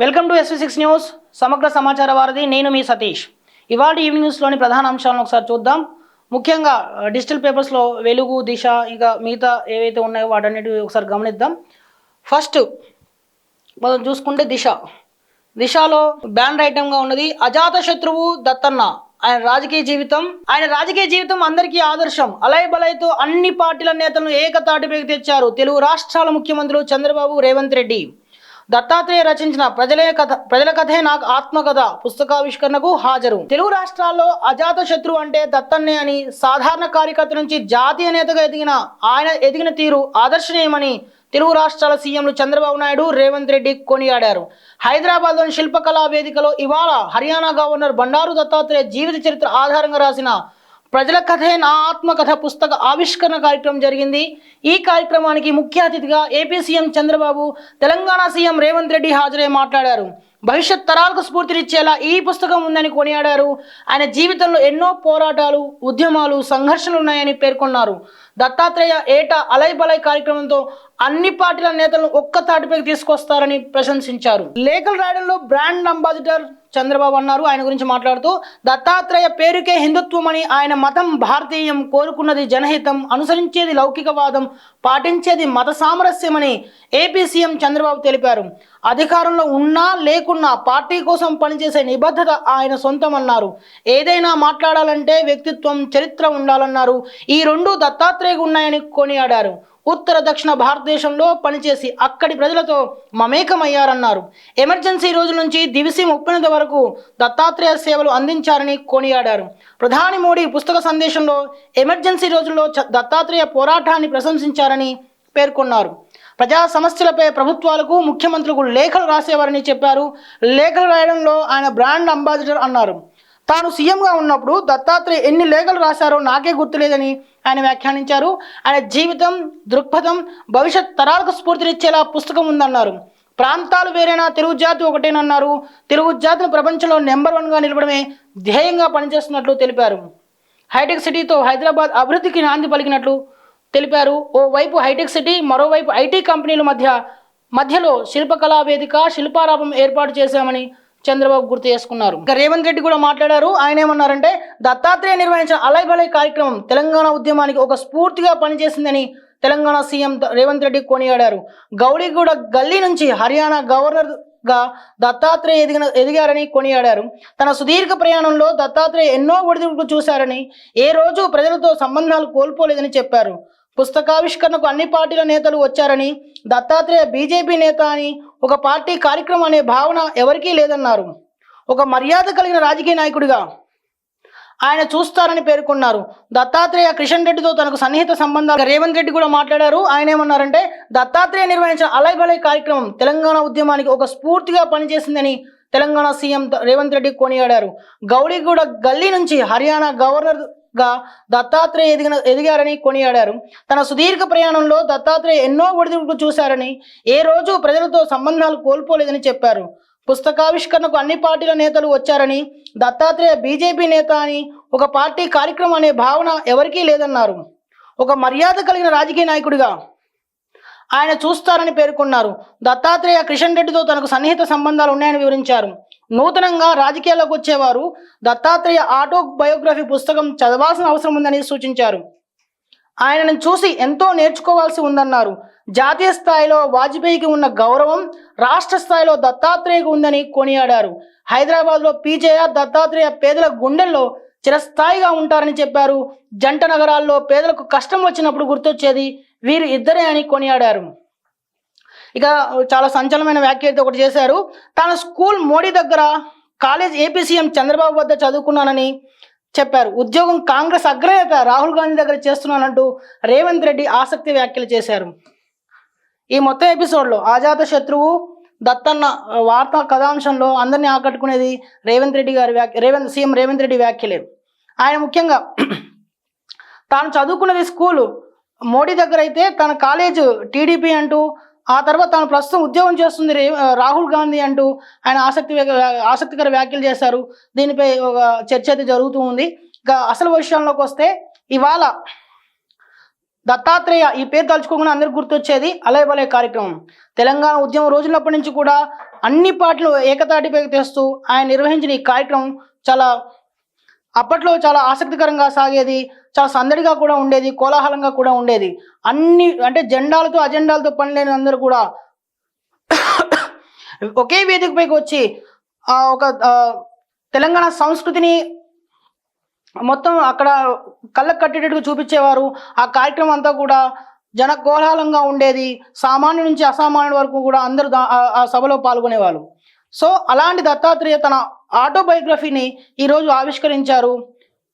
Welcome to SV6 news సమగ్ర సమాచార వారధి. నేను మీ సతీష్. ఇవాళ ఈవినింగ్ న్యూస్లోని ప్రధాన అంశాలను ఒకసారి చూద్దాం. ముఖ్యంగా డిజిటల్ పేపర్స్లో వెలుగు, దిశ, ఇంకా మిగతా ఏవైతే ఉన్నాయో వాటన్నిటి ఒకసారి గమనిద్దాం. ఫస్ట్ మనం చూసుకుంటే దిశలో బ్యాన్ ఐటమ్గా ఉన్నది అజాత శత్రువు దత్తన్న. ఆయన రాజకీయ జీవితం అందరికీ ఆదర్శం. అలయ్ బలయ్తో అన్ని పార్టీల నేతలను ఏకతాటిపైకి తెచ్చారు తెలుగు రాష్ట్రాల ముఖ్యమంత్రులు చంద్రబాబు, రేవంత్ రెడ్డి. దత్తాత్రేయ రచించిన ప్రజల కథే నాకు ఆత్మకథ పుస్తకావిష్కరణకు హాజరు. తెలుగు రాష్ట్రాల్లో అజాత శత్రువు అంటే దత్తన్నే అని, సాధారణ కార్యకర్త నుంచి జాతీయ నేతగా ఆయన ఎదిగిన తీరు ఆదర్శనీయమని తెలుగు రాష్ట్రాల సీఎంలు చంద్రబాబు నాయుడు, రేవంత్ రెడ్డి కొనియాడారు. హైదరాబాద్లోని శిల్పకళా వేదికలో ఇవాళ హర్యానా గవర్నర్ బండారు దత్తాత్రేయ జీవిత చరిత్ర ఆధారంగా రాసిన ప్రజల కథే నా ఆత్మకథ పుస్తక ఆవిష్కరణ కార్యక్రమం జరిగింది. ఈ కార్యక్రమానికి ముఖ్య అతిథిగా AP CM Chandrababu, Telangana CM Revanth Reddy హాజరై మాట్లాడారు. భవిష్యత్ తరాలకు స్ఫూర్తినిచ్చేలా ఈ పుస్తకం ఉందని కొనియాడారు. ఆయన జీవితంలో ఎన్నో పోరాటాలు, ఉద్యమాలు, సంఘర్షణలు ఉన్నాయని పేర్కొన్నారు. దత్తాత్రేయ ఏటా అలయ్ బలయ్ కార్యక్రమంతో అన్ని పార్టీల నేతలను ఒక్క తాటిపైకి తీసుకొస్తారని ప్రశంసించారు. లేఖలు రాయడంలో బ్రాండ్ అంబాసిడర్ చంద్రబాబు అన్నారు. ఆయన గురించి మాట్లాడుతూ దత్తాత్రేయ పేరుకే హిందుత్వం అని, ఆయన మతం భారతీయం, కోరుకున్నది జనహితం, అనుసరించేది లౌకికవాదం, పాటించేది మత సామరస్యమని ఏపీ సీఎం చంద్రబాబు తెలిపారు. అధికారంలో ఉన్నా లేకున్నా పార్టీ కోసం పనిచేసే నిబద్ధత ఆయన సొంతం అన్నారు. ఏదైనా మాట్లాడాలంటే వ్యక్తిత్వం, చరిత్ర ఉండాలన్నారు. ఈ రెండు దత్తాత్రేయకు ఉన్నాయని కొనియాడారు. ఉత్తర దక్షిణ భారతదేశంలో పనిచేసి అక్కడి ప్రజలతో మమేకమయ్యారన్నారు. ఎమర్జెన్సీ రోజుల నుంచి దివిసి 30 వరకు దత్తాత్రేయ సేవలు అందించారని కొనియాడారు. ప్రధాని మోడీ పుస్తక సందేశంలో ఎమర్జెన్సీ రోజుల్లో దత్తాత్రేయ పోరాటాన్ని ప్రశంసించారని పేర్కొన్నారు. ప్రజా సమస్యలపై ప్రభుత్వాలకు, ముఖ్యమంత్రులకు లేఖలు రాసేవారని చెప్పారు. లేఖలు రాయడంలో ఆయన బ్రాండ్ అంబాసిడర్ అన్నారు. తాను సీఎంగా ఉన్నప్పుడు దత్తాత్రేయ ఎన్ని లేఖలు రాశారో నాకే గుర్తులేదని ఆయన వ్యాఖ్యానించారు. ఆయన జీవితం, దృక్పథం భవిష్యత్ తరాలకు స్ఫూర్తినిచ్చేలా పుస్తకం ఉందన్నారు. ప్రాంతాలు వేరైనా తెలుగు జాతి ఒకటేనన్నారు. తెలుగు జాతిని ప్రపంచంలో నెంబర్ 1గా నిలవడమే ధ్యేయంగా పనిచేస్తున్నట్లు తెలిపారు. హైటెక్ సిటీతో హైదరాబాద్ అభివృద్ధికి నాంది పలికినట్లు తెలిపారు. ఓవైపు హైటెక్ సిటీ, మరోవైపు ఐటీ కంపెనీల మధ్యలో శిల్పకళా వేదిక, శిల్పారాపం ఏర్పాటు చేశామని చంద్రబాబు గుర్తు చేసుకున్నారు. ఇంకా రేవంత్ రెడ్డి కూడా మాట్లాడారు. ఆయన ఏమన్నారంటే దత్తాత్రేయ నిర్వహించిన అలయ్ బలయ్ కార్యక్రమం తెలంగాణ ఉద్యమానికి ఒక స్ఫూర్తిగా పనిచేసిందని తెలంగాణ సీఎం రేవంత్ రెడ్డి కొనియాడారు. గౌడిగూడ గల్లీ నుంచి హర్యానా గవర్నర్గా దత్తాత్రేయ ఎదిగారని కొనియాడారు. తన సుదీర్ఘ ప్రయాణంలో దత్తాత్రేయ ఎన్నో ఒడిదుడుకులు చూశారని, ఏ రోజు ప్రజలతో సంబంధాలు కోల్పోలేదని చెప్పారు. పుస్తకావిష్కరణకు అన్ని పార్టీల నేతలు వచ్చారని, దత్తాత్రేయ బీజేపీ నేత అని, ఒక పార్టీ కార్యక్రమం అనే భావన ఎవరికీ లేదన్నారు. ఒక మర్యాద కలిగిన రాజకీయ నాయకుడిగా ఆయన చూస్తారని పేర్కొన్నారు. దత్తాత్రేయ కిషన్ రెడ్డితో తనకు సన్నిహిత సంబంధాలు. రేవంత్ రెడ్డి కూడా మాట్లాడారు. ఆయన ఏమన్నారంటే దత్తాత్రేయ నిర్వహించిన అలయ్ బలయ్ కార్యక్రమం తెలంగాణ ఉద్యమానికి ఒక స్ఫూర్తిగా పనిచేసిందని తెలంగాణ సీఎం రేవంత్ రెడ్డి కొనియాడారు. గౌడిగూడ గల్లీ నుంచి హర్యానా గవర్నర్గా దత్తాత్రేయ ఎదిగారని కొనియాడారు. తన సుదీర్ఘ ప్రయాణంలో దత్తాత్రేయ ఎన్నో ఒడిదుడుకులు చూశారని, ఏ రోజు ప్రజలతో సంబంధాలు కోల్పోలేదని చెప్పారు. పుస్తకావిష్కరణకు అన్ని పార్టీల నేతలు వచ్చారని, దత్తాత్రేయ బీజేపీ నేత అని, ఒక పార్టీ కార్యక్రమం అనే భావన ఎవరికీ లేదన్నారు. ఒక మర్యాద కలిగిన రాజకీయ నాయకుడిగా ఆయన చూస్తారని పేర్కొన్నారు. దత్తాత్రేయ కిషన్ రెడ్డితో తనకు సన్నిహిత సంబంధాలు ఉన్నాయని వివరించారు. నూతనంగా రాజకీయాల్లోకి వచ్చేవారు దత్తాత్రేయ ఆటోబయోగ్రఫీ పుస్తకం చదవాల్సిన అవసరం ఉందని సూచించారు. ఆయనను చూసి ఎంతో నేర్చుకోవాల్సి ఉందన్నారు. జాతీయ స్థాయిలో వాజ్పేయికి ఉన్న గౌరవం రాష్ట్ర స్థాయిలో దత్తాత్రేయకు ఉందని కొనియాడారు. హైదరాబాద్లో పీజేఆర్ దత్తాత్రేయ పేదల గుండెల్లో చిరస్థాయిగా ఉంటారని చెప్పారు. జంట నగరాల్లో పేదలకు కష్టం వచ్చినప్పుడు గుర్తొచ్చేది వీరు ఇద్దరే అని కొనియాడారు. ఇక చాలా సంచలనమైన వ్యాఖ్య అయితే ఒకటి చేశారు. తాను స్కూల్ మోడీ దగ్గర, కాలేజ్ ఏపీ సీఎం చంద్రబాబు వద్ద చదువుకున్నానని చెప్పారు. ఉద్యోగం కాంగ్రెస్ అగ్రనేత రాహుల్ గాంధీ దగ్గర చేస్తున్నానంటూ రేవంత్ రెడ్డి ఆసక్తి వ్యాఖ్యలు చేశారు. ఈ మొత్తం ఎపిసోడ్లో అజాత శత్రువు దత్తన్న వార్తా కథాంశంలో అందరినీ ఆకట్టుకునేది సీఎం రేవంత్ రెడ్డి వ్యాఖ్యలే. ఆయన ముఖ్యంగా తాను చదువుకున్నది స్కూలు మోడీ దగ్గర అయితే, తన కాలేజ్ టీడీపీ అంటూ, ఆ తర్వాత తాను ప్రస్తుతం ఉద్యోగం చేస్తుంది రాహుల్ గాంధీ అంటూ ఆయన ఆసక్తికర వ్యాఖ్యలు చేశారు. దీనిపై ఒక చర్చ అయితే జరుగుతూ ఉంది. ఇక అసలు విషయంలోకి వస్తే, ఇవాళ దత్తాత్రేయ ఈ పేరు తలుచుకోకుండా అందరికి గుర్తొచ్చేది అలయ్ బలయ్ కార్యక్రమం. తెలంగాణ ఉద్యమం రోజులప్పటి నుంచి కూడా అన్ని పార్టీలు ఏకతాటిపైకి తెస్తూ ఆయన నిర్వహించిన ఈ కార్యక్రమం చాలా అప్పట్లో చాలా ఆసక్తికరంగా సాగేది, చాలా సందడిగా కూడా ఉండేది, కోలాహలంగా కూడా ఉండేది. అన్ని అంటే జెండాలతో అజెండాలతో పని లేని అందరూ కూడా ఒకే వేదికపైకి వచ్చి ఒక తెలంగాణ సంస్కృతిని మొత్తం అక్కడ కళ్ళకు కట్టేటట్టుగా చూపించేవారు. ఆ కార్యక్రమం అంతా కూడా జన కోలాహలంగా ఉండేది. సామాన్యుడి నుంచి అసామాన్యుడి వరకు కూడా అందరూ ఆ సభలో పాల్గొనేవాళ్ళు. సో అలాంటి దత్తాత్రేయ తన ఆటోబయోగ్రఫీని ఈరోజు ఆవిష్కరించారు.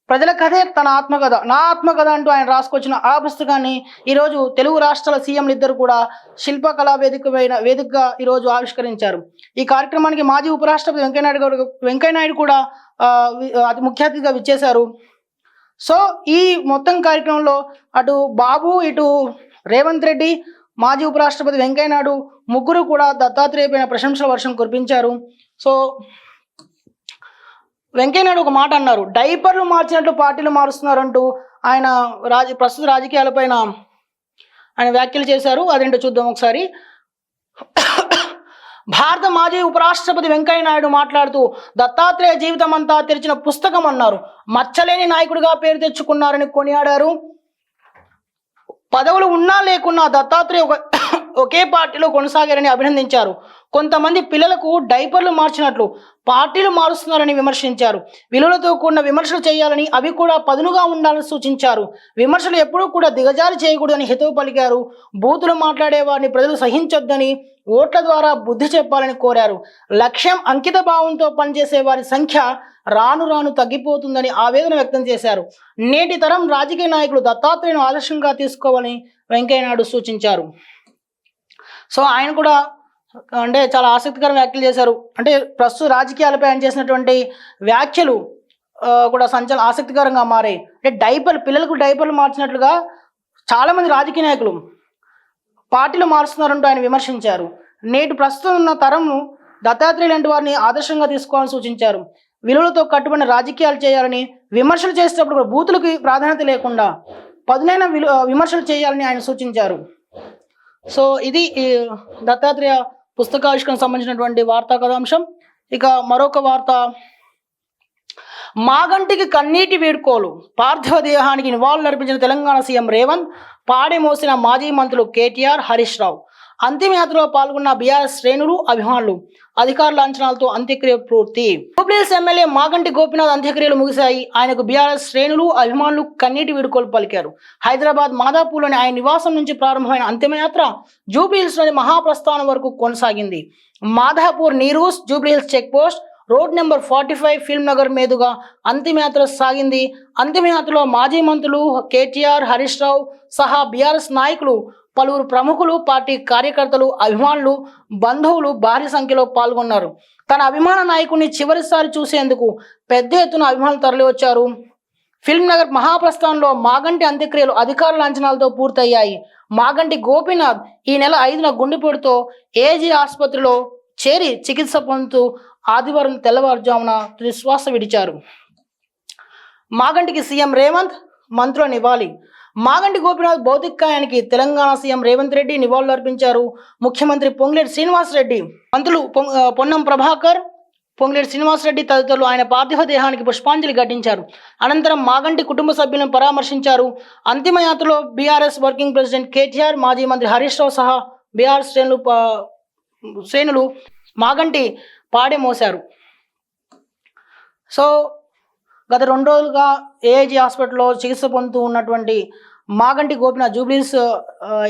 ప్రజల కథే తన ఆత్మకథ, నా ఆత్మకథ అంటూ ఆయన రాసుకొచ్చిన ఆ పుస్తకాన్ని ఈరోజు తెలుగు రాష్ట్రాల సీఎంలు ఇద్దరు కూడా శిల్పకళా వేదికగా ఈరోజు ఆవిష్కరించారు. ఈ కార్యక్రమానికి మాజీ ఉపరాష్ట్రపతి వెంకయ్యనాయుడు కూడా అతి ముఖ్య అతిథిగా విచ్చేశారు. సో ఈ మొత్తం కార్యక్రమంలో అటు బాబు, ఇటు రేవంత్ రెడ్డి, మాజీ ఉపరాష్ట్రపతి వెంకయ్యనాయుడు ముగ్గురు కూడా దత్తాత్రేయ పైన ప్రశంసల వర్షం కురిపించారు. సో వెంకయ్యనాయుడు ఒక మాట అన్నారు, డైపర్లు మార్చినట్లు పార్టీలు మారుస్తున్నారంటూ ఆయన ప్రస్తుత రాజకీయాలపైన ఆయన వ్యాఖ్యలు చేశారు. అదేంటో చూద్దాం ఒకసారి. భారత మాజీ ఉపరాష్ట్రపతి వెంకయ్యనాయుడు మాట్లాడుతూ దత్తాత్రేయ జీవితం అంతా తెరిచిన పుస్తకం అన్నారు. మచ్చలేని నాయకుడిగా పేరు తెచ్చుకున్నారని కొనియాడారు. పదవులు ఉన్నా లేకున్నా దత్తాత్రేయ ఒకే పార్టీలో కొనసాగారని అభినందించారు. కొంతమంది పిల్లలకు డైపర్లు మార్చినట్లు పార్టీలు మారుస్తున్నారని విమర్శించారు. విలువలతో కూడిన విమర్శలు చేయాలని, అవి కూడా పదునుగా ఉండాలని సూచించారు. విమర్శలు ఎప్పుడూ కూడా దిగజారి చేయకూడదని హితవు పలికారు. బూతులు మాట్లాడే వారిని ప్రజలు సహించొద్దని, ఓట్ల ద్వారా బుద్ధి చెప్పాలని కోరారు. లక్ష్యం, అంకిత భావంతో పనిచేసే వారి సంఖ్య రాను రాను తగ్గిపోతుందని ఆవేదన వ్యక్తం చేశారు. నేటి తరం రాజకీయ నాయకులు దత్తాత్రేయను ఆదర్శంగా తీసుకోవాలని వెంకయ్యనాయుడు సూచించారు. సో ఆయన కూడా అంటే చాలా ఆసక్తికర వ్యాఖ్యలు చేశారు. అంటే ప్రస్తుత రాజకీయాలపై ఆయన చేసినటువంటి వ్యాఖ్యలు కూడా ఆసక్తికరంగా మారాయి. అంటే పిల్లలకు డైపర్లు మార్చినట్లుగా చాలామంది రాజకీయ నాయకులు పార్టీలు మారుస్తున్నారంటూ ఆయన విమర్శించారు. నేటి ప్రస్తుతం ఉన్న తరంను దత్తాత్రేయ లాంటి వారిని ఆదర్శంగా తీసుకోవాలని సూచించారు. విలువలతో కట్టుబడిన రాజకీయాలు చేయాలని, విమర్శలు చేసేటప్పుడు కూడా బూతులకి ప్రాధాన్యత లేకుండా పదునైన విమర్శలు చేయాలని ఆయన సూచించారు. సో ఇది దత్తాత్రేయ పుస్తకావిష్కరణకు సంబంధించినటువంటి వార్తా కథాంశం. ఇక మరొక వార్త, మాగంటికి కన్నీటి వేడుకోలు, పార్థివ దేహానికి నివాళులు అర్పించిన తెలంగాణ సీఎం రేవంత్, పాడి మోసిన మాజీ మంత్రులు కేటీఆర్, హరీష్ రావు. అంతిమయాత్రలో పాల్గొన్న బీఆర్ఎస్ శ్రేణులు, అభిమానులు. అధికారుల అంచనాలతో అంత్యక్రియ పూర్తి. జూబ్లీహిల్స్ ఎమ్మెల్యే మాగంటి గోపీనాథ్ అంత్యక్రియలు ముగిశాయి. ఆయనకు బీఆర్ఎస్ శ్రేణులు, అభిమానులు కన్నీటి వీడుకోలు పలికారు. హైదరాబాద్ మాదాపూర్లోని ఆయన నివాసం నుంచి ప్రారంభమైన అంతిమయాత్ర జూబ్లీహిల్స్లోని మహాప్రస్థానం వరకు కొనసాగింది. Madhapur Neeru's, Jubilee Hills check post, road number 45 Film Nagar మీదుగా అంతిమయాత్ర సాగింది. అంతిమయాత్రలో మాజీ మంత్రులు కేటీఆర్, హరీష్ రావు సహా బీఆర్ఎస్ నాయకులు, పలువురు ప్రముఖులు, పార్టీ కార్యకర్తలు, అభిమానులు, బంధువులు భారీ సంఖ్యలో పాల్గొన్నారు. తన అభిమాన నాయకుడిని చివరిసారి చూసేందుకు పెద్ద ఎత్తున అభిమానులు తరలివచ్చారు. ఫిల్మ్ నగర్ మహాప్రస్థానంలో మాగంటి అంత్యక్రియలు అధికారుల అంచనాలతో పూర్తయ్యాయి. మాగంటి గోపీనాథ్ ఈ నెల 5న గుండెపోటుతో ఏజీ ఆసుపత్రిలో చేరి చికిత్స పొందుతూ ఆదివారం తెల్లవారుజామున తుదిశ్వాస విడిచారు. మాగంటికి సీఎం రేవంత్, మంత్రుల నివాళి. మాగంటి గోపీనాథ్ భౌతికాయానికి తెలంగాణ సీఎం రేవంత్ రెడ్డి నివాళులు అర్పించారు. ముఖ్యమంత్రి పొంగులేటి శ్రీనివాసరెడ్డి, మంత్రులు పొన్నం ప్రభాకర్, పొంగులేటి శ్రీనివాసరెడ్డి తదితరులు ఆయన పార్థివ దేహానికి పుష్పాంజలి ఘటించారు. అనంతరం మాగంటి కుటుంబ సభ్యులను పరామర్శించారు. అంతిమయాత్రలో బీఆర్ఎస్ వర్కింగ్ ప్రెసిడెంట్ కేటీఆర్, మాజీ మంత్రి హరీష్ రావు సహా బీఆర్ఎస్ శ్రేణులు మాగంటి పాడే మోశారు. సో గత 2 రోజులుగా ఏఐజీ హాస్పిటల్లో చికిత్స పొందుతూ ఉన్నటువంటి మాగంటి గోపీనాథ్, జూబ్లీహిల్స్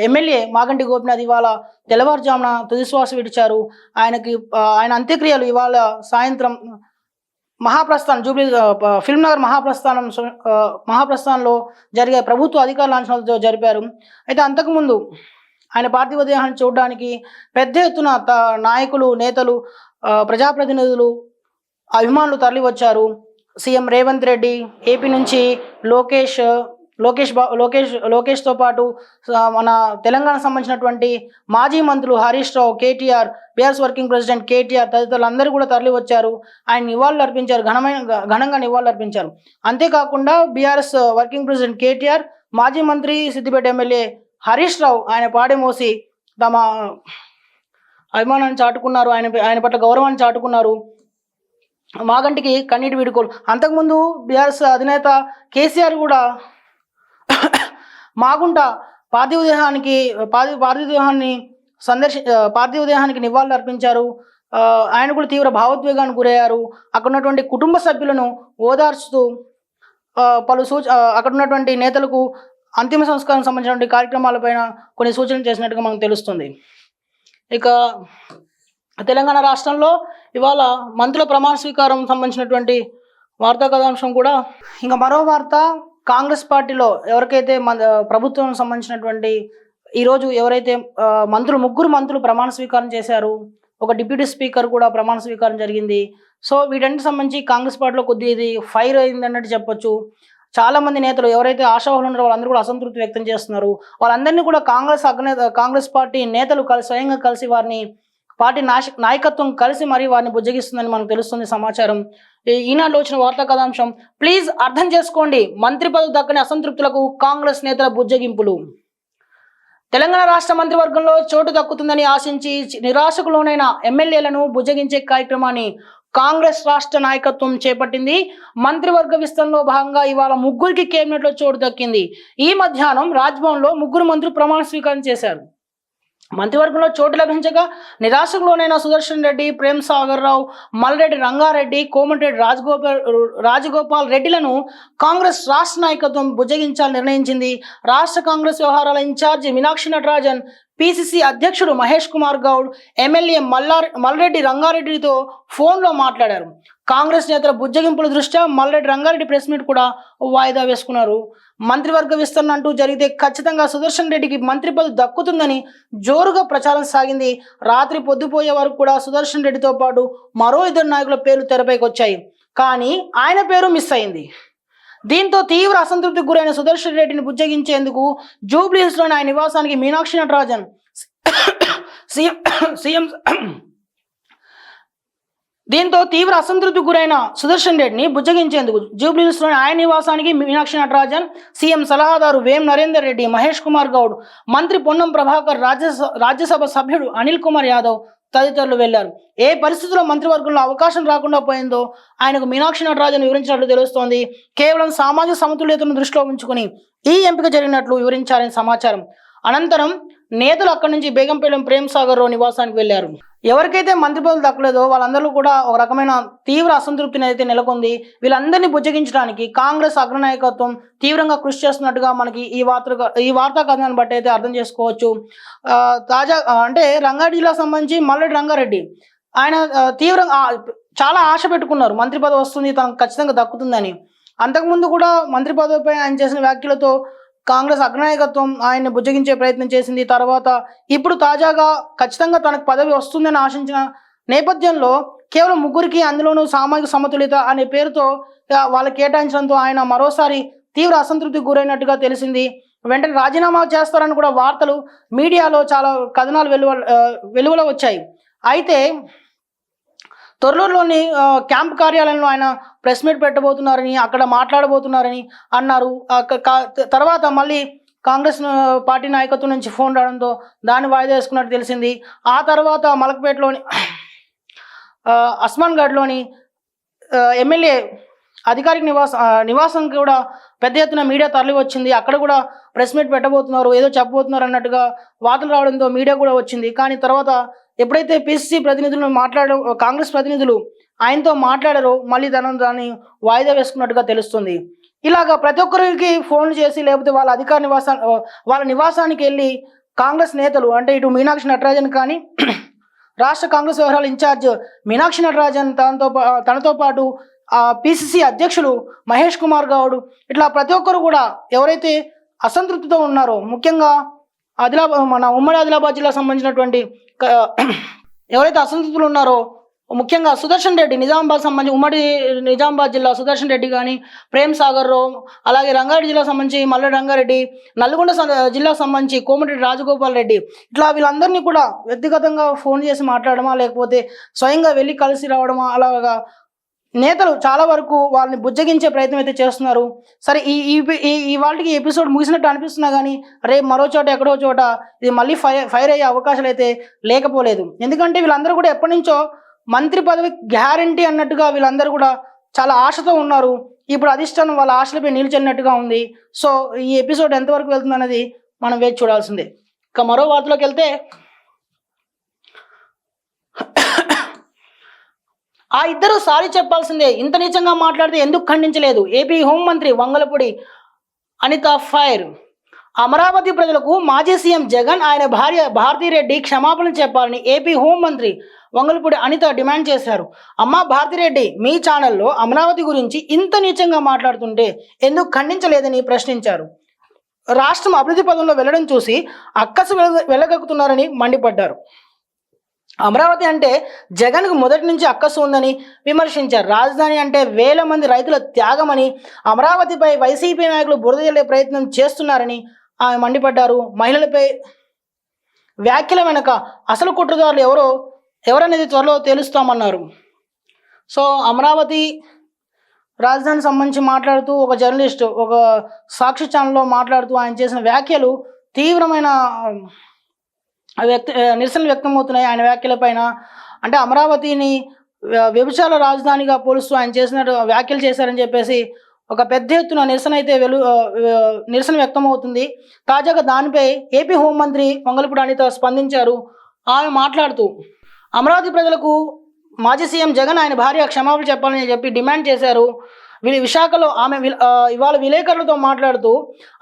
ఎమ్మెల్యే మాగంటి గోపీనాథ్ ఇవాళ తెల్లవారుజామున తుదిశ్వాస విడిచారు. ఆయన అంత్యక్రియలు ఇవాళ సాయంత్రం మహాప్రస్థానం ఫిల్మ్ నగర్ మహాప్రస్థానంలో జరిగే ప్రభుత్వ అధికారుల అంచనాలతో జరిపారు. అయితే అంతకుముందు ఆయన పార్థివ దేహాన్ని చూడడానికి పెద్ద ఎత్తున నాయకులు, నేతలు, ప్రజాప్రతినిధులు, అభిమానులు తరలి వచ్చారు. సీఎం రేవంత్ రెడ్డి, ఏపీ నుంచి లోకేష్తో పాటు మన తెలంగాణకు సంబంధించినటువంటి మాజీ మంత్రులు Harish Rao, KTR, BRS working president KTR తదితరులు అందరూ కూడా తరలి వచ్చారు. ఆయన నివాళులు అర్పించారు, ఘనంగా నివాళులు అర్పించారు. అంతేకాకుండా బీఆర్ఎస్ వర్కింగ్ ప్రెసిడెంట్ కేటీఆర్, మాజీ మంత్రి సిద్దిపేట ఎమ్మెల్యే హరీష్ రావు ఆయన పాడే మోసి తమ అభిమానాన్ని చాటుకున్నారు, ఆయన పట్ల గౌరవాన్ని చాటుకున్నారు. మాగంటికి కన్నీటి వీడుకోలు. అంతకుముందు బీఆర్ఎస్ అధినేత కేసీఆర్ కూడా మాగుంట పార్థివ దేహాన్ని పార్థివ దేహానికి నివాళులు అర్పించారు. ఆయన కూడా తీవ్ర భావోద్వేగానికి గురయ్యారు. అక్కడ ఉన్నటువంటి కుటుంబ సభ్యులను ఓదార్చుతూ అక్కడ ఉన్నటువంటి నేతలకు అంతిమ సంస్కారం సంబంధించినటువంటి కార్యక్రమాలపైన కొన్ని సూచనలు చేసినట్టుగా మనకు తెలుస్తుంది. ఇక తెలంగాణ రాష్ట్రంలో ఇవాళ మంత్రుల ప్రమాణ స్వీకారం సంబంధించినటువంటి వార్తా కథాంశం కూడా. ఇంకా మరో వార్త, కాంగ్రెస్ పార్టీలో ఎవరికైతే ప్రభుత్వం సంబంధించినటువంటి ఈరోజు ఎవరైతే ముగ్గురు మంత్రులు ప్రమాణ స్వీకారం చేశారు, ఒక డిప్యూటీ స్పీకర్ కూడా ప్రమాణ స్వీకారం జరిగింది. సో వీటన్నిటికి సంబంధించి కాంగ్రెస్ పార్టీలో కొద్దిగా ఇది ఫైర్ అయింది అన్నట్టు చెప్పొచ్చు. చాలా మంది నేతలు ఎవరైతే ఆశావాహులు ఉన్నారో వాళ్ళందరూ కూడా అసంతృప్తి వ్యక్తం చేస్తున్నారు. వాళ్ళందరినీ కూడా కాంగ్రెస్ పార్టీ నేతలు స్వయంగా కలిసి వారిని పార్టీ నాయకత్వం కలిసి మరి వారిని బుజ్జగిస్తుందని మనకు తెలుస్తుంది సమాచారం. ఈనాడులో వచ్చిన వార్తా కథాంశం. ప్లీజ్ అర్థం చేసుకోండి, మంత్రి పదవి దక్కని అసంతృప్తులకు కాంగ్రెస్ నేతల బుజ్జగింపులు. తెలంగాణ రాష్ట్ర మంత్రివర్గంలో చోటు దక్కుతుందని ఆశించి నిరాశకు లోనైన ఎమ్మెల్యేలను బుజ్జగించే కార్యక్రమాన్ని కాంగ్రెస్ రాష్ట్ర నాయకత్వం చేపట్టింది. మంత్రివర్గ విస్తరణలో భాగంగా ఇవాళ ముగ్గురికి కేబినెట్లో చోటు దక్కింది. ఈ మధ్యాహ్నం రాజ్భవన్లో ముగ్గురు మంత్రులు ప్రమాణ స్వీకారం చేశారు. మంత్రివర్గంలో చోటు లభించగా నిరాశకు లోనైన సుదర్శన్ రెడ్డి, ప్రేమ్ సాగర్ రావు, మల్రెడ్డి రంగారెడ్డి, కోమటిరెడ్డి రాజగోపాల్ రెడ్డిలను కాంగ్రెస్ రాష్ట్ర నాయకత్వం బుజ్జగించాలని నిర్ణయించింది. రాష్ట్ర కాంగ్రెస్ వ్యవహారాల ఇన్ఛార్జి మీనాక్షి నటరాజన్, పిసిసి అధ్యక్షుడు మహేష్ కుమార్ గౌడ్, ఎమ్మెల్యే మల్రెడ్డి రంగారెడ్డితో ఫోన్లో మాట్లాడారు. కాంగ్రెస్ నేతల బుజ్జగింపుల దృష్ట్యా మల్రెడ్డి రంగారెడ్డి ప్రెస్ మీట్ కూడా వాయిదా వేసుకున్నారు. మంత్రివర్గ విస్తరణ అంటూ జరిగితే ఖచ్చితంగా సుదర్శన్ రెడ్డికి మంత్రి పదవి దక్కుతుందని జోరుగా ప్రచారం సాగింది. రాత్రి పొద్దుపోయే వరకు కూడా సుదర్శన్ రెడ్డితో పాటు మరో 2 నాయకుల పేర్లు తెరపైకి వచ్చాయి. కానీ ఆయన పేరు మిస్ అయింది. దీంతో తీవ్ర అసంతృప్తికి గురైన సుదర్శన్ రెడ్డిని బుజ్జగించేందుకు జూబ్లీహిల్స్లోని ఆయన నివాసానికి మీనాక్షి నటరాజన్ దీంతో తీవ్ర అసంతృప్తికి గురైన సుదర్శన్ రెడ్డిని బుజ్జగించేందుకు జూబ్లీహిల్స్లోని ఆయన నివాసానికి మీనాక్షి నటరాజన్, సీఎం సలహాదారు వేం నరేందర్ రెడ్డి, మహేష్ కుమార్ గౌడ్, మంత్రి పొన్నం ప్రభాకర్, రాజ్యసభ సభ్యుడు అనిల్ కుమార్ యాదవ్ తదితరులు వెళ్లారు. ఏ పరిస్థితుల్లో మంత్రివర్గంలో అవకాశం రాకుండా పోయిందో ఆయనకు మీనాక్షి నటరాజన్ వివరించినట్లు తెలుస్తోంది. కేవలం సామాజిక సమతుల్యతను దృష్టిలో ఉంచుకుని ఈ ఎంపిక జరిగినట్లు వివరించారని సమాచారం. అనంతరం నేతలు అక్కడి నుంచి బేగంపేటం ప్రేమ్ సాగర్ రావు నివాసానికి వెళ్లారు. ఎవరికైతే మంత్రి పదవులు దక్కలేదో వాళ్ళందరూ కూడా ఒక రకమైన తీవ్ర అసంతృప్తిని అయితే నెలకొంది. వీళ్ళందరినీ బుజ్జగించడానికి కాంగ్రెస్ అగ్రనాయకత్వం తీవ్రంగా కృషి చేస్తున్నట్టుగా మనకి ఈ వార్తా కథనాన్ని బట్టి అయితే అర్థం చేసుకోవచ్చు. తాజా అంటే రంగారెడ్డి జిల్లాకు సంబంధించి మల్రెడ్డి రంగారెడ్డి ఆయన తీవ్రంగా చాలా ఆశ పెట్టుకున్నారు, మంత్రి పదవి వస్తుంది తనకు ఖచ్చితంగా దక్కుతుందని. అంతకుముందు కూడా మంత్రి పదవిపై ఆయన చేసిన వ్యాఖ్యలతో కాంగ్రెస్ అగ్రనాయకత్వం ఆయన్ని బుజ్జగించే ప్రయత్నం చేసింది. తర్వాత ఇప్పుడు తాజాగా ఖచ్చితంగా తనకు పదవి వస్తుందని ఆశించిన నేపథ్యంలో కేవలం ముగ్గురికి, అందులోనూ సామాజిక సమతుల్యత అనే పేరుతో వాళ్ళకి కేటాయించడంతో ఆయన మరోసారి తీవ్ర అసంతృప్తికి గురైనట్టుగా తెలిసింది. వెంటనే రాజీనామా చేస్తారని కూడా వార్తలు మీడియాలో చాలా కథనాలు వెలువలో వచ్చాయి. అయితే తొర్రూరులోని క్యాంప్ కార్యాలయంలో ఆయన ప్రెస్ మీట్ పెట్టబోతున్నారని, అక్కడ మాట్లాడబోతున్నారని అన్నారు. తర్వాత మళ్ళీ కాంగ్రెస్ పార్టీ నాయకత్వం నుంచి ఫోన్ రావడంతో దాన్ని వాయిదా వేసుకున్నట్టు తెలిసింది. ఆ తర్వాత మలక్పేటలోని అస్మాన్గఢ్లోని ఎమ్మెల్యే అధికారిక నివాసం కూడా పెద్ద ఎత్తున మీడియా తరలి వచ్చింది. అక్కడ కూడా ప్రెస్ మీట్ పెట్టబోతున్నారు, ఏదో చెప్పబోతున్నారు అన్నట్టుగా వార్తలు రావడంతో మీడియా కూడా వచ్చింది. కానీ తర్వాత ఎప్పుడైతే పిసిసి ప్రతినిధులను కాంగ్రెస్ ప్రతినిధులు ఆయనతో మాట్లాడారో మళ్ళీ దాన్ని వాయిదా వేసుకున్నట్టుగా తెలుస్తుంది. ఇలాగా ప్రతి ఒక్కరికి ఫోన్లు చేసి లేకపోతే వాళ్ళ నివాసానికి వెళ్ళి కాంగ్రెస్ నేతలు అంటే ఇటు మీనాక్షి నటరాజన్ కానీ రాష్ట్ర కాంగ్రెస్ వ్యవహారాల ఇన్ఛార్జ్ మీనాక్షి నటరాజన్ తనతో పాటు పిసిసి అధ్యక్షులు మహేష్ కుమార్ గౌడ్ ఇట్లా ప్రతి ఒక్కరు కూడా ఎవరైతే అసంతృప్తితో ఉన్నారో, ముఖ్యంగా మన ఉమ్మడి ఆదిలాబాద్ జిల్లా సంబంధించినటువంటి ఎవరైతే అసంతృప్తులు ఉన్నారో, ముఖ్యంగా సుదర్శన్ రెడ్డి నిజామాబాద్ సంబంధించి ఉమ్మడి నిజామాబాద్ జిల్లా సుదర్శన్ రెడ్డి కానీ, ప్రేమ్ సాగర్ రావు, అలాగే రంగారెడ్డి జిల్లా సంబంధించి మల్రెడ్డి రంగారెడ్డి, నల్గొండ జిల్లా సంబంధించి కోమటిరెడ్డి రాజగోపాల్ రెడ్డి, ఇట్లా వీళ్ళందరినీ కూడా వ్యక్తిగతంగా ఫోన్ చేసి మాట్లాడమా లేకపోతే స్వయంగా వెళ్ళి కలిసి రావడమా అలాగా నేతలు చాలా వరకు వాళ్ళని బుజ్జగించే ప్రయత్నం అయితే చేస్తున్నారు. సరే ఈ వాళ్ళకి ఎపిసోడ్ ముగిసినట్టు అనిపిస్తున్నా కానీ రేపు మరో చోట ఎక్కడో చోట ఇది మళ్ళీ ఫైర్ అయ్యే అవకాశాలు అయితే లేకపోలేదు. ఎందుకంటే వీళ్ళందరూ కూడా ఎప్పటి నుంచో మంత్రి పదవి గ్యారంటీ అన్నట్టుగా వీళ్ళందరూ కూడా చాలా ఆశతో ఉన్నారు. ఇప్పుడు అధిష్టానం వాళ్ళ ఆశలపై నిలిచెన్నట్టుగా ఉంది. సో ఈ ఎపిసోడ్ ఎంతవరకు వెళ్తుంది అనేది మనం వేచి చూడాల్సిందే. ఇక మరో వార్తలోకి వెళ్తే, ఆ ఇద్దరు సారీ చెప్పాల్సిందే, ఇంత నీచంగా మాట్లాడితే ఎందుకు ఖండించలేదు? ఏపీ హోంమంత్రి వంగలపూడి అనిత ఫైర్. అమరావతి ప్రజలకు మాజీ సీఎం జగన్ ఆయన భార్య భారతిరెడ్డి క్షమాపణ చెప్పాలని ఏపీ హోంమంత్రి వంగలపూడి అనిత డిమాండ్ చేశారు. అమ్మ భారతిరెడ్డి, మీ ఛానల్లో అమరావతి గురించి ఇంత నీచంగా మాట్లాడుతుంటే ఎందుకు ఖండించలేదని ప్రశ్నించారు. రాష్ట్రం అభివృద్ధి పదంలో వెళ్ళడం చూసి అక్కసు వెళ్ళగక్కుతున్నారని మండిపడ్డారు. అమరావతి అంటే జగన్కు మొదటి నుంచి అక్కసు ఉందని విమర్శించారు. రాజధాని అంటే వేల మంది రైతుల త్యాగమని, అమరావతిపై వైసీపీ నాయకులు బురద జల్లే ప్రయత్నం చేస్తున్నారని ఆమె మండిపడ్డారు. మహిళలపై వ్యాఖ్యల వెనక అసలు కుట్రదారులు ఎవరనేది త్వరలో తేలుస్తామన్నారు. సో అమరావతి రాజధానికి సంబంధించి మాట్లాడుతూ ఒక జర్నలిస్ట్ ఒక సాక్షి ఛానల్లో మాట్లాడుతూ ఆయన చేసిన వ్యాఖ్యలు తీవ్రమైన నిరసనలు వ్యక్తమవుతున్నాయి ఆయన వ్యాఖ్యల పైన. అంటే అమరావతిని వ్యభిచార రాజధానిగా పోలుస్తూ ఆయన చేసిన వ్యాఖ్యలు చేశారని చెప్పేసి ఒక పెద్ద ఎత్తున నిరసన వ్యక్తమవుతుంది. తాజాగా దానిపై ఏపీ హోంమంత్రి వంగలపూడి అనిత స్పందించారు. ఆమె మాట్లాడుతూ అమరావతి ప్రజలకు మాజీ సీఎం జగన్ ఆయన భార్య క్షమాపణ చెప్పాలని చెప్పి డిమాండ్ చేశారు. విశాఖలో ఆమె ఇవాళ విలేకరులతో మాట్లాడుతూ,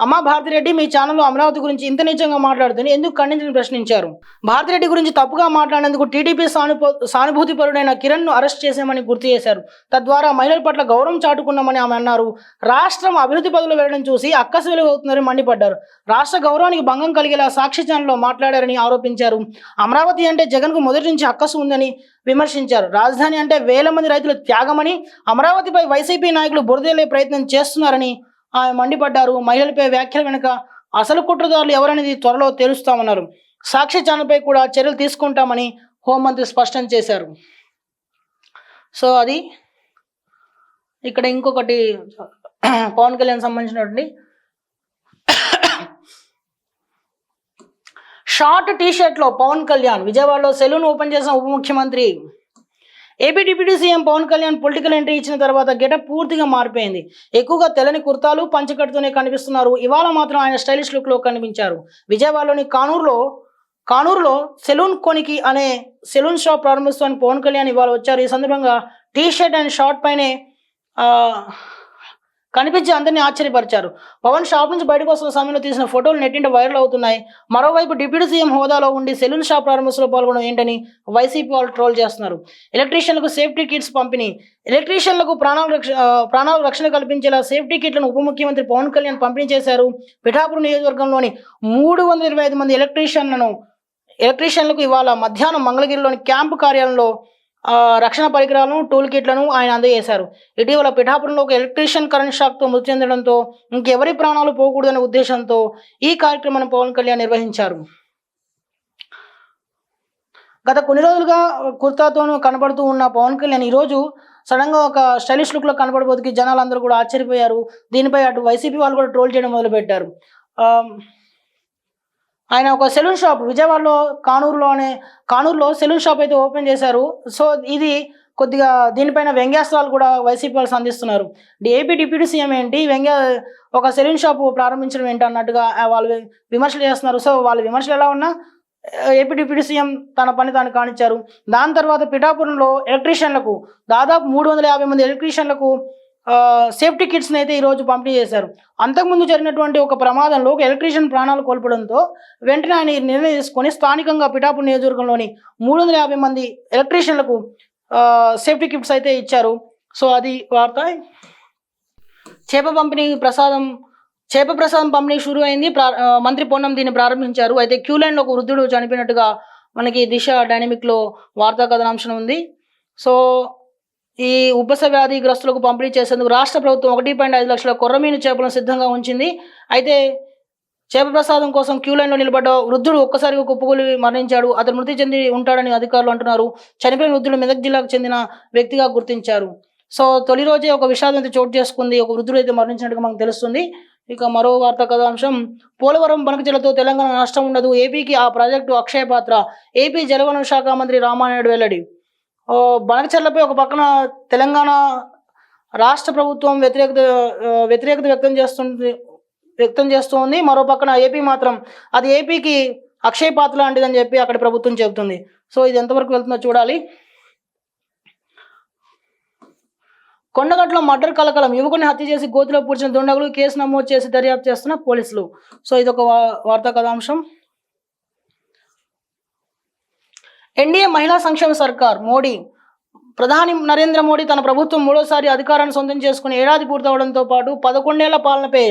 అమ్మ భారతిరెడ్డి, మీ ఛానల్లో అమరావతి గురించి ఇంత నీచంగా మాట్లాడుతుంది ఎందుకు ఖండించని ప్రశ్నించారు. భారతిరెడ్డి గురించి తప్పుగా మాట్లాడినందుకు టీడీపీ సానుభూతిపరుడైన కిరణ్ను అరెస్ట్ చేశామని గుర్తు చేశారు. తద్వారా మహిళల పట్ల గౌరవం చాటుకున్నామని ఆమె అన్నారు. రాష్ట్రం అభివృద్ధి పదవులు వెళ్ళడం చూసి అక్కసు వెలుగవుతుందని మండిపడ్డారు. రాష్ట్ర గౌరవానికి భంగం కలిగేలా సాక్షి ఛానల్లో మాట్లాడారని ఆరోపించారు. అమరావతి అంటే జగన్కు మొదటి నుంచి అక్కసు ఉందని విమర్శించారు. రాజధాని అంటే వేల మంది రైతుల త్యాగమని, అమరావతిపై వైసీపీ నాయకులు బురదలే ప్రయత్నం చేస్తున్నారని ఆమె మండిపడ్డారు. మహిళలపై వ్యాఖ్యల వెనుక అసలు కుట్రదారులు ఎవరనేది త్వరలో తేలుస్తామన్నారు. సాక్షి ఛానల్పై కూడా చర్యలు తీసుకుంటామని హోంమంత్రి స్పష్టం చేశారు. సో అది ఇక్కడ ఇంకొకటి పవన్ కళ్యాణ్ సంబంధించినటువంటి షార్ట్ టీషర్ట్లో పవన్ కళ్యాణ్ విజయవాడలో సెలూన్ ఓపెన్ చేసిన ఉప ముఖ్యమంత్రి. AP deputy CM Pawan Kalyan political entry ఇచ్చిన తర్వాత గెటప్ పూర్తిగా మారిపోయింది. ఎక్కువగా తెల్లని కుర్తాలు పంచకట్టుతోనే కనిపిస్తున్నారు. ఇవాళ మాత్రం ఆయన స్టైలిష్ లుక్లో కనిపించారు. విజయవాడలోని కానూరులో సెలూన్ కొనికి అనే సెలూన్ షాప్ ప్రారంభిస్తామని పవన్ కళ్యాణ్ ఇవాళ వచ్చారు. ఈ సందర్భంగా టీషర్ట్ అండ్ షార్ట్ పైనే కనిపించి అందరినీ ఆశ్చర్యపరిచారు. పవన్ షాప్ నుంచి బయటకు వస్తున్న సమయంలో తీసిన ఫోటోలు నెట్టింట వైరల్ అవుతున్నాయి. మరోవైపు డిప్యూటీ సీఎం హోదాలో ఉండి సెలూన్ షాప్ ప్రారంభోత్సవంలో పాల్గొనడం ఏంటని వైసీపీ వాళ్ళు ట్రోల్ చేస్తున్నారు. ఎలక్ట్రీషియన్లకు సేఫ్టీ కిట్స్ పంపిణీ. ఎలక్ట్రీషియన్లకు ప్రాణాలకు రక్షణ కల్పించేలా సేఫ్టీ కిట్లను ఉప ముఖ్యమంత్రి పవన్ కళ్యాణ్ పంపిణీ చేశారు. పిఠాపురం నియోజకవర్గంలోని 325 మంది ఎలక్ట్రీషియన్లకు ఇవాళ మధ్యాహ్నం మంగళగిరిలోని క్యాంపు కార్యాలయంలో రక్షణ పరికరాలను, టూల్ కిట్లను ఆయన అందజేశారు. ఇటీవల పిఠాపురంలో ఒక ఎలక్ట్రీషియన్ కరెంట్ షాక్తో మృతి చెందడంతో ఇంకెవరి ప్రాణాలు పోకూడదనే ఉద్దేశంతో ఈ కార్యక్రమాన్ని పవన్ కళ్యాణ్ నిర్వహించారు. గత కొన్ని రోజులుగా కుర్తాతోనూ కనబడుతూ ఉన్న పవన్ కళ్యాణ్ ఈరోజు సడన్గా ఒక స్టైలిష్ లుక్లో కనబడబోతుకి జనాలందరూ కూడా ఆశ్చర్యపోయారు. దీనిపై అటు వైసీపీ వాళ్ళు కూడా ట్రోల్ చేయడం మొదలుపెట్టారు. ఆయన ఒక సెలూన్ షాప్ విజయవాడలో కానూరులో సెలూన్ షాప్ అయితే ఓపెన్ చేశారు. సో ఇది కొద్దిగా దీనిపైన వ్యంగ్యాస్త్రాలు కూడా వైసీపీ వాళ్ళు సంధిస్తున్నారు. ఏపీ డిప్యూటీ సీఎం ఏంటి ఒక సెలూన్ షాప్ ప్రారంభించడం ఏంటి అన్నట్టుగా వాళ్ళు విమర్శలు చేస్తున్నారు. సో వాళ్ళ విమర్శలు ఎలా ఉన్నా ఏపీ డిప్యూటీ సీఎం తన పని తాను కానిచ్చారు. దాని తర్వాత పిఠాపురంలో ఎలక్ట్రీషియన్లకు దాదాపు 350 మంది ఎలక్ట్రీషియన్లకు సేఫ్టీ కిట్స్ని అయితే ఈరోజు పంపిణీ చేశారు. అంతకుముందు జరిగినటువంటి ఒక ప్రమాదంలో ఒక ఎలక్ట్రీషియన్ ప్రాణాలు కోల్పోవడంతో వెంటనే ఆయన నిర్ణయం తీసుకొని స్థానికంగా పిఠాపురం నియోజకవర్గంలోని 350 మంది ఎలక్ట్రీషియన్లకు సేఫ్టీ కిట్స్ అయితే ఇచ్చారు. సో అది వార్త. చేప ప్రసాదం పంపిణీ షురూ అయింది. మంత్రి పొన్నం దీన్ని ప్రారంభించారు. అయితే క్యూలైన్లో ఒక వృద్ధుడు చనిపోయినట్టుగా మనకి దిశ డైనమిక్లో వార్తా కథనాంశం ఉంది. సో ఈ ఉబ్బస వ్యాధిగ్రస్తులకు పంపిణీ చేసేందుకు రాష్ట్ర ప్రభుత్వం 1.5 లక్షల కొర్రమీను చేపలను సిద్ధంగా ఉంచింది. అయితే చేప ప్రసాదం కోసం క్యూలైన్లో నిలబడ్డ వృద్ధుడు ఒక్కసారిగా కుప్పకూలి మరణించాడు. అతను మృతి చెంది ఉంటాడని అధికారులు అంటున్నారు. చనిపోయిన వృద్ధుడు మెదక్ జిల్లాకు చెందిన వ్యక్తిగా గుర్తించారు. సో తొలి రోజే ఒక విషాదం అయితే చోటు చేసుకుంది. ఒక వృద్ధుడు అయితే మరణించినట్టుగా మనకు తెలుస్తుంది. ఇక మరో వార్తా కథాంశం, పోలవరం బనకచెర్లతో తెలంగాణ నష్టం ఉండదు, ఏపీకి ఆ ప్రాజెక్టు అక్షయ పాత్ర, ఏపీ జలవనరుల శాఖ మంత్రి రామానాయుడు వెల్లడి. బనకచెర్లపై ఒక పక్కన తెలంగాణ రాష్ట్ర ప్రభుత్వం వ్యతిరేకత వ్యక్తం చేస్తుంది. మరో పక్కన ఏపీ మాత్రం అది ఏపీకి అక్షయ పాత్ర లాంటిదని చెప్పి అక్కడి ప్రభుత్వం చెబుతుంది. సో ఇది ఎంతవరకు వెళ్తుందో చూడాలి. కొండగట్లో మర్డర్ కలకలం, యువకుని హత్య చేసి గోతిలో పూడ్చిన దుండగులు, కేసు నమోదు చేసి దర్యాప్తు చేస్తున్న పోలీసులు. సో ఇదొక వార్తా కథాంశం. ఎన్డీఏ మహిళా సంక్షేమ సర్కార్, మోడీ ప్రధాని నరేంద్ర మోడీ తన ప్రభుత్వం మూడోసారి అధికారాన్ని సొంతం చేసుకుని ఏడాది పూర్తవడంతో పాటు 11 ఏళ్ల పాలనపై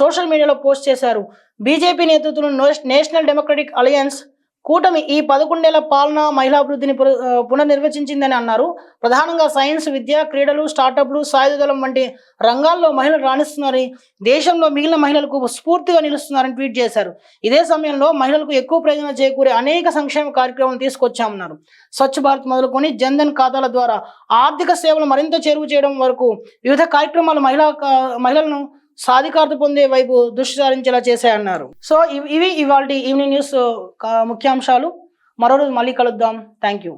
సోషల్ మీడియాలో పోస్ట్ చేశారు. బీజేపీ నేతృత్వంలో నేషనల్ డెమోక్రటిక్ అలయన్స్ కూటమి ఈ 11 ఏళ్ల పాలన మహిళాభివృద్ధిని పునర్నిర్వచించిందని అన్నారు. ప్రధానంగా సైన్స్, విద్య, క్రీడలు, స్టార్టప్లు, సాయుధ దళం వంటి రంగాల్లో మహిళలు రాణిస్తున్నారని, దేశంలో మిగిలిన మహిళలకు స్ఫూర్తిగా నిలుస్తున్నారని ట్వీట్ చేశారు. ఇదే సమయంలో మహిళలకు ఎక్కువ ప్రయోజనం చేకూరే అనేక సంక్షేమ కార్యక్రమాలు తీసుకొచ్చామన్నారు. స్వచ్ఛ భారత్ మొదలుకొని జన్ధన్ ఖాతాల ద్వారా ఆర్థిక సేవలు మరింత చేరువ చేయడం వరకు వివిధ కార్యక్రమాలు మహిళలను సాధికారత పొందే వైపు దృష్టి సారించేలా చేశాయన్నారు. సో ఇవి ఇవాళ ఈవినింగ్ న్యూస్ ముఖ్యాంశాలు. మరో రోజు మళ్ళీ కలుద్దాం. Thank you.